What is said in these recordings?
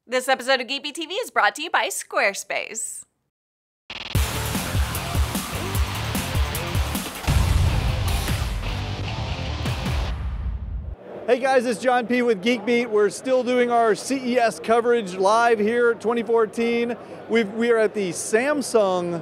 This episode of Geekbeat TV is brought to you by Squarespace. Hey guys, it's John P. with Geekbeat. We're still doing our CES coverage live here 2014. We are at the Samsung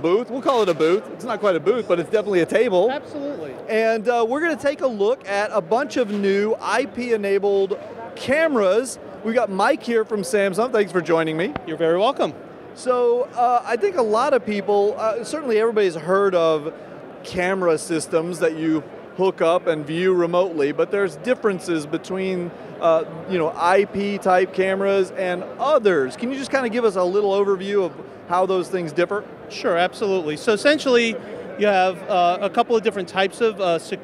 booth. We'll call it a booth. It's not quite a booth, but it's definitely a table. Absolutely. And we're going to take a look at a bunch of new IP-enabled cameras. We've got Mike here from Samsung. Thanks for joining me. You're very welcome. So I think a lot of people, certainly everybody's heard of camera systems that you hook up and view remotely, but there's differences between IP type cameras and others. Can you just kind of give us a little overview of how those things differ? Sure, absolutely. So essentially, you have a couple of different types of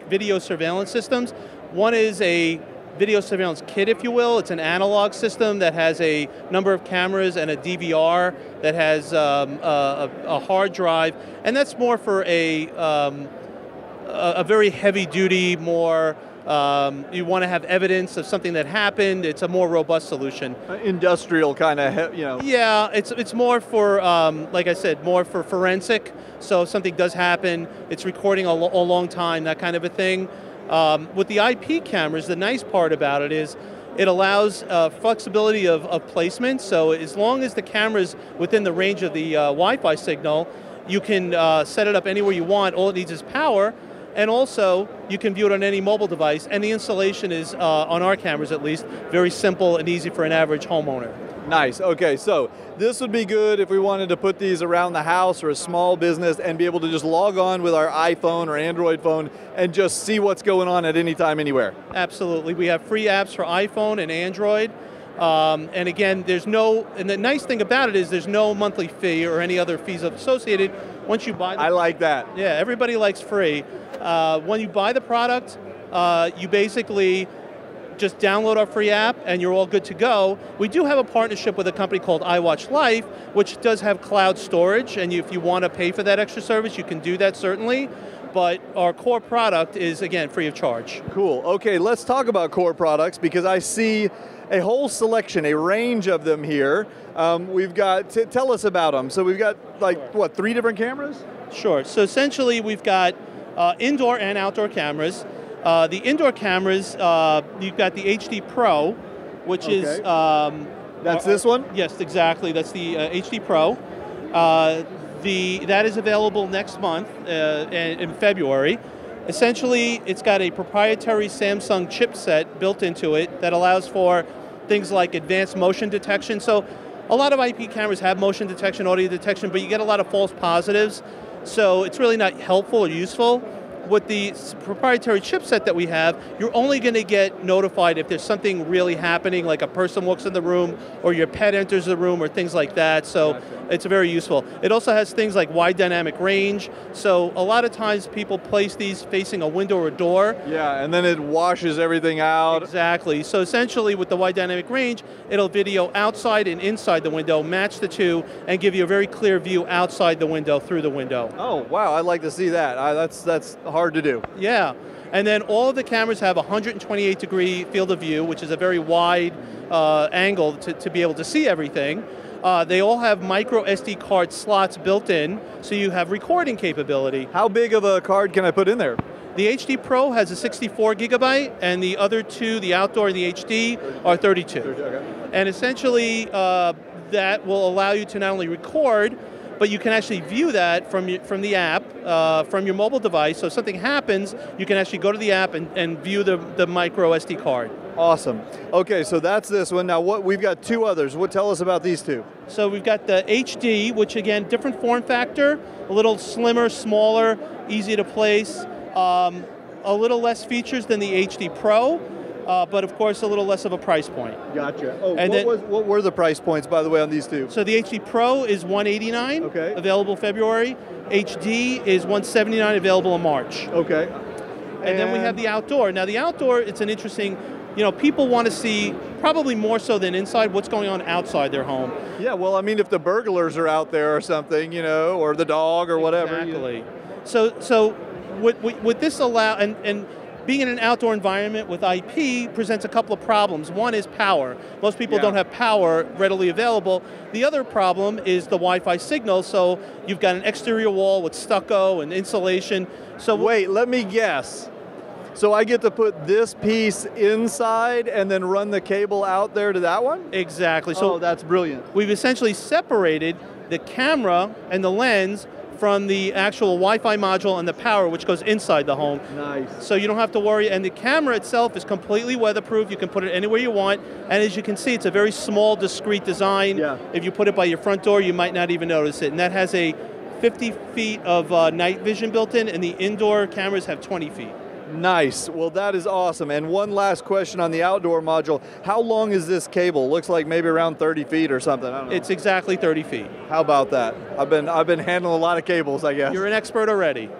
video surveillance systems. One is a video surveillance kit, if you will. It's an analog system that has a number of cameras and a DVR that has a hard drive, and that's more for a very heavy-duty, more you want to have evidence of something that happened. It's a more robust solution. Industrial kind of, Yeah, it's more for, like I said, more for forensic. So if something does happen, it's recording a long time, that kind of a thing. With the IP cameras, the nice part about it is it allows flexibility of placement. So as long as the camera's within the range of the Wi-Fi signal, you can set it up anywhere you want. All it needs is power. And also, you can view it on any mobile device, and the installation is, on our cameras at least, very simple and easy for an average homeowner. Nice. Okay, so this would be good if we wanted to put these around the house or a small business and be able to just log on with our iPhone or Android phone and just see what's going on at any time, anywhere. Absolutely. We have free apps for iPhone and Android. And again, and the nice thing about it is there's no monthly fee or any other fees associated once you buy the I like that. Yeah, everybody likes free. When you buy the product, you basically just download our free app and you're all good to go. We do have a partnership with a company called iWatch Life, which does have cloud storage, and if you want to pay for that extra service, you can do that certainly. But our core product is, again, free of charge. Cool. Okay, let's talk about core products because I see a whole selection, a range of them here. We've got, tell us about them. So we've got what, 3 different cameras? Sure. So essentially we've got indoor and outdoor cameras. The indoor cameras, you've got the HD Pro, which is... That's this one? Yes, exactly. That's the HD Pro. That is available next month in February. Essentially, it's got a proprietary Samsung chipset built into it that allows for things like advanced motion detection. So a lot of IP cameras have motion detection, audio detection, but you get a lot of false positives. So it's really not helpful or useful. With the proprietary chipset that we have, you're only going to get notified if there's something really happening, like a person walks in the room or your pet enters the room or things like that. So it's very useful. It also has things like wide dynamic range. So a lot of times people place these facing a window or a door. Yeah, and then it washes everything out. Exactly. So essentially with the wide dynamic range, it'll video outside and inside the window, match the two, and give you a very clear view outside the window, through the window. Oh, wow, I'd like to see that. That's hard to do. Yeah, and then all of the cameras have a 128-degree field of view, which is a very wide angle to be able to see everything. They all have micro SD card slots built in, so you have recording capability. How big of a card can I put in there? The HD Pro has a 64 gigabyte, and the other two, the outdoor and the HD, are 32. Okay. And essentially, that will allow you to not only record, but you can actually view that from the app, from your mobile device. So if something happens, you can actually go to the app and view the micro SD card. Awesome. Okay, so that's this one. Now, we've got 2 others. Tell us about these 2. So we've got the HD, which again, different form factor, a little slimmer, smaller, easy to place, a little less features than the HD Pro. But of course a little less of a price point. Gotcha. Oh, and what were the price points, by the way, on these 2? So the HD Pro is $189, okay, available February. HD is $179, available in March. Okay. And then we have the outdoor. Now the outdoor, it's an interesting, people want to see, probably more so than inside, what's going on outside their home. Yeah, well, I mean, if the burglars are out there or something, or the dog or whatever. Exactly. So what this allow, and being in an outdoor environment with IP presents a couple of problems. One is power. Most people don't have power readily available. The other problem is the Wi-Fi signal, so you've got an exterior wall with stucco and insulation. So wait, let me guess. So I get to put this piece inside and then run the cable out there to that one? Exactly. So that's brilliant. We've essentially separated the camera and the lens from the actual Wi-Fi module and the power, which goes inside the home. Nice. So you don't have to worry, and the camera itself is completely weatherproof. You can put it anywhere you want, and as you can see, it's a very small, discreet design. Yeah. If you put it by your front door, you might not even notice it, and that has a 50 feet of night vision built in, and the indoor cameras have 20 feet. Nice. Well, that is awesome. And one last question on the outdoor module. How long is this cable? Looks like maybe around 30 feet or something. I don't know. It's exactly 30 feet. How about that? I've been handling a lot of cables, I guess. You're an expert already.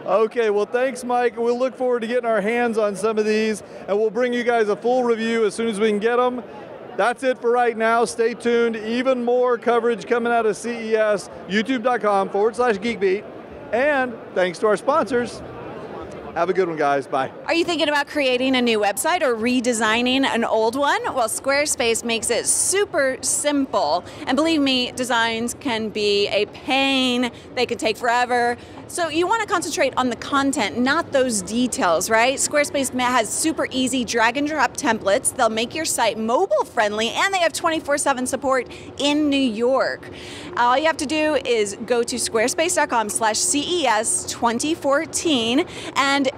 Okay, well, thanks, Mike. We'll look forward to getting our hands on some of these, and we'll bring you guys a full review as soon as we can get them. That's it for right now. Stay tuned. Even more coverage coming out of CES, youtube.com/geekbeat. And thanks to our sponsors. Have a good one, guys. Bye. Are you thinking about creating a new website or redesigning an old one? Well, Squarespace makes it super simple. And believe me, designs can be a pain. They can take forever. So you want to concentrate on the content, not those details, right? Squarespace has super easy drag and drop templates. They'll make your site mobile friendly, and they have 24/7 support in New York. All you have to do is go to squarespace.com/CES2014, and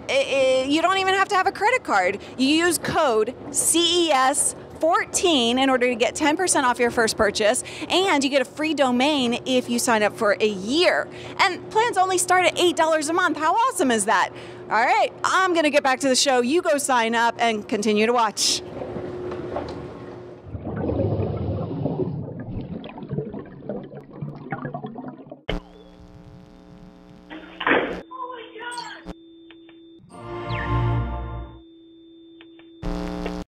you don't even have to have a credit card. You use code CES14 in order to get 10% off your first purchase, and you get a free domain if you sign up for a year. And plans only start at $8 a month. How awesome is that? All right, I'm going to get back to the show. You go sign up and continue to watch.